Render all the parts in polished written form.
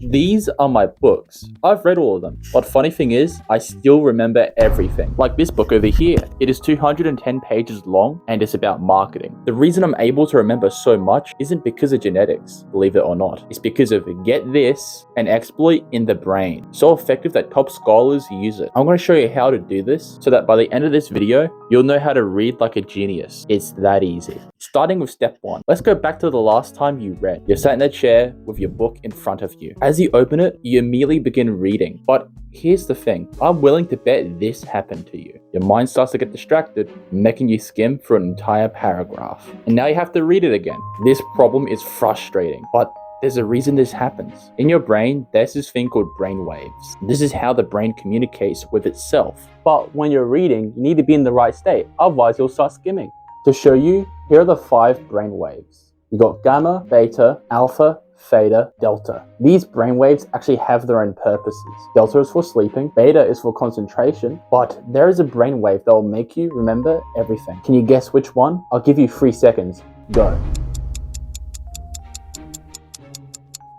These are my books. I've read all of them. But funny thing is, I still remember everything. Like this book over here. It is 210 pages long and it's about marketing. The reason I'm able to remember so much isn't because of genetics, believe it or not. It's because of, get this, an exploit in the brain. So effective that top scholars use it. I'm going to show you how to do this so that by the end of this video, you'll know how to read like a genius. It's that easy. Starting with step 1. Let's go back to the last time you read. You're sat in a chair with your book in front of you. As you open it, you immediately begin reading. But here's the thing. I'm willing to bet this happened to you. Your mind starts to get distracted, making you skim through an entire paragraph. And now you have to read it again. This problem is frustrating, but there's a reason this happens. In your brain, there's this thing called brain waves. This is how the brain communicates with itself. But when you're reading, you need to be in the right state, otherwise you'll start skimming. To show you, here are the 5 brain waves. You got gamma, beta, alpha, theta, delta. These brain waves actually have their own purposes. Delta is for sleeping, beta is for concentration, but there is a brain wave that will make you remember everything. Can you guess which one? I'll give you 3 seconds. Go.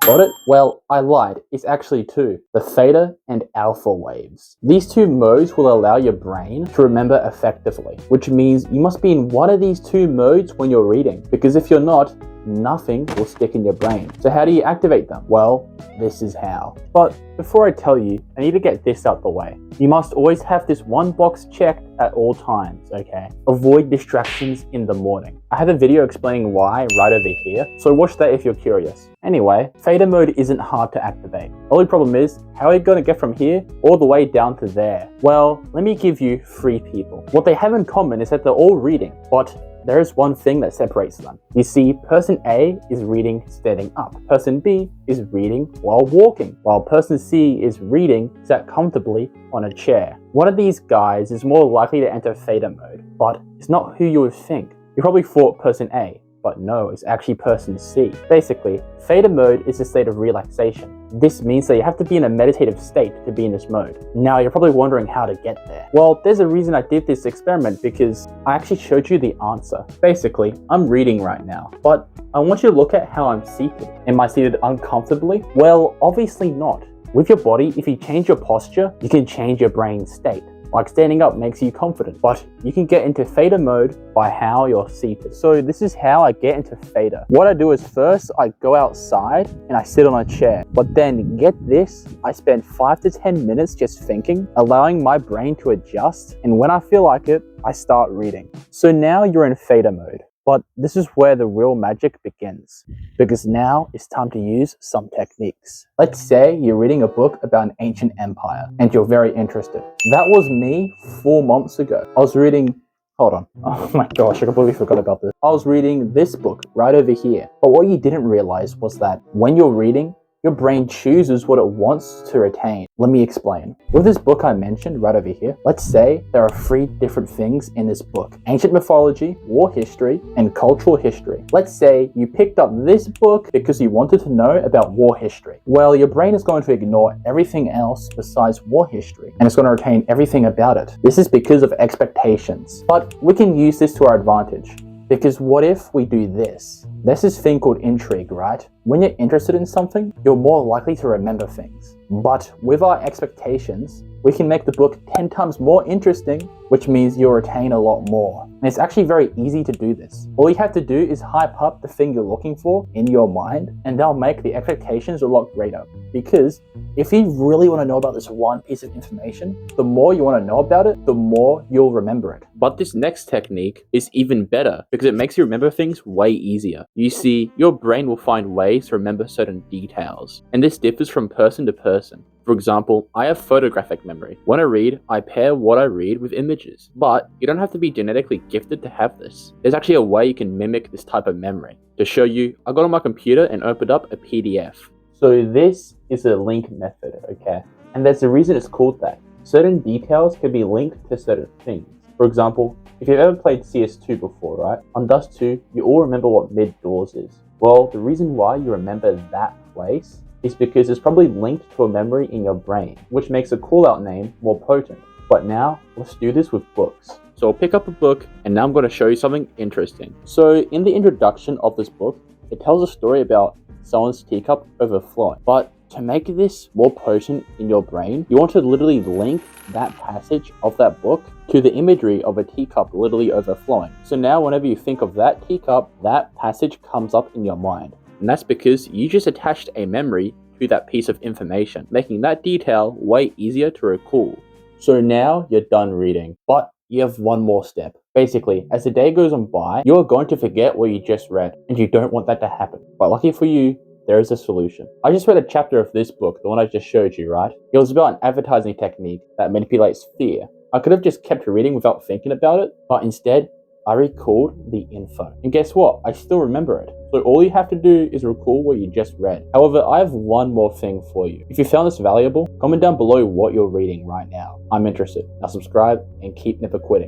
Got it? Well, I lied. It's actually 2. The theta and alpha waves. These 2 modes will allow your brain to remember effectively, which means you must be in one of these 2 modes when you're reading, because if you're not, nothing will stick in your brain. So how do you activate them? Well, this is how. But before I tell you, I need to get this out the way. You must always have this one box checked at all times, okay? Avoid distractions in the morning. I have a video explaining why right over here, so watch that if you're curious. Anyway, theta mode isn't hard to activate. The only problem is, how are you going to get from here all the way down to there? Well, let me give you 3 people. What they have in common is that they're all reading, but there is one thing that separates them. You see, person A is reading standing up. Person B is reading while walking, while person C is reading sat comfortably on a chair. One of these guys is more likely to enter theta mode, but it's not who you would think. You probably thought person A, but no, it's actually person C. Basically, theta mode is a state of relaxation. This means that you have to be in a meditative state to be in this mode. Now, you're probably wondering how to get there. Well, there's a reason I did this experiment because I actually showed you the answer. Basically, I'm reading right now, but I want you to look at how I'm seated. Am I seated uncomfortably? Well, obviously not. With your body, if you change your posture, you can change your brain state. Like standing up makes you confident, but you can get into theta mode by how you're seated. So this is how I get into theta. What I do is first I go outside and I sit on a chair, but then get this, I spend 5 to 10 minutes just thinking, allowing my brain to adjust. And when I feel like it, I start reading. So now you're in theta mode. But this is where the real magic begins, because now it's time to use some techniques. Let's say you're reading a book about an ancient empire and you're very interested. That was me 4 months ago. I was reading, hold on, oh my gosh, I completely forgot about this. I was reading this book right over here. But what you didn't realize was that when you're reading, your brain chooses what it wants to retain. Let me explain. With this book I mentioned right over here, let's say there are 3 different things in this book: ancient mythology, war history, and cultural history. Let's say you picked up this book because you wanted to know about war history. Well, your brain is going to ignore everything else besides war history, and it's going to retain everything about it. This is because of expectations. But we can use this to our advantage. Because what if we do this? There's this thing called intrigue, right? When you're interested in something, you're more likely to remember things. But with our expectations, we can make the book 10 times more interesting, which means you'll retain a lot more. And it's actually very easy to do this. All you have to do is hype up the thing you're looking for in your mind, and they'll make the expectations a lot greater. Because if you really want to know about this one piece of information, the more you want to know about it, the more you'll remember it. But this next technique is even better because it makes you remember things way easier. You see, your brain will find ways to remember certain details, and this differs from person to person. For example, I have photographic memory. When I read, I pair what I read with images. But you don't have to be genetically gifted to have this. There's actually a way you can mimic this type of memory. To show you, I got on my computer and opened up a PDF. So this is a link method, okay? And there's a reason it's called that. Certain details can be linked to certain things. For example, if you've ever played CS2 before, right? On Dust 2, you all remember what mid-doors is. Well, the reason why you remember that place is because it's probably linked to a memory in your brain, which makes a call-out name more potent. But now, let's do this with books. So I'll pick up a book, and now I'm going to show you something interesting. So in the introduction of this book, it tells a story about someone's teacup overflowing. But To make this more potent in your brain, you want to literally link that passage of that book to the imagery of a teacup literally overflowing. So now whenever you think of that teacup, that passage comes up in your mind. And that's because you just attached a memory to that piece of information, making that detail way easier to recall. So now you're done reading, but you have one more step. Basically, as the day goes on by, you're going to forget what you just read, and you don't want that to happen. But lucky for you, there is a solution. I just read a chapter of this book, the one I just showed you, right? It was about an advertising technique that manipulates fear. I could have just kept reading without thinking about it, but instead, I recalled the info. And guess what? I still remember it. So all you have to do is recall what you just read. However, I have one more thing for you. If you found this valuable, comment down below what you're reading right now. I'm interested. Now subscribe and keep never quitting.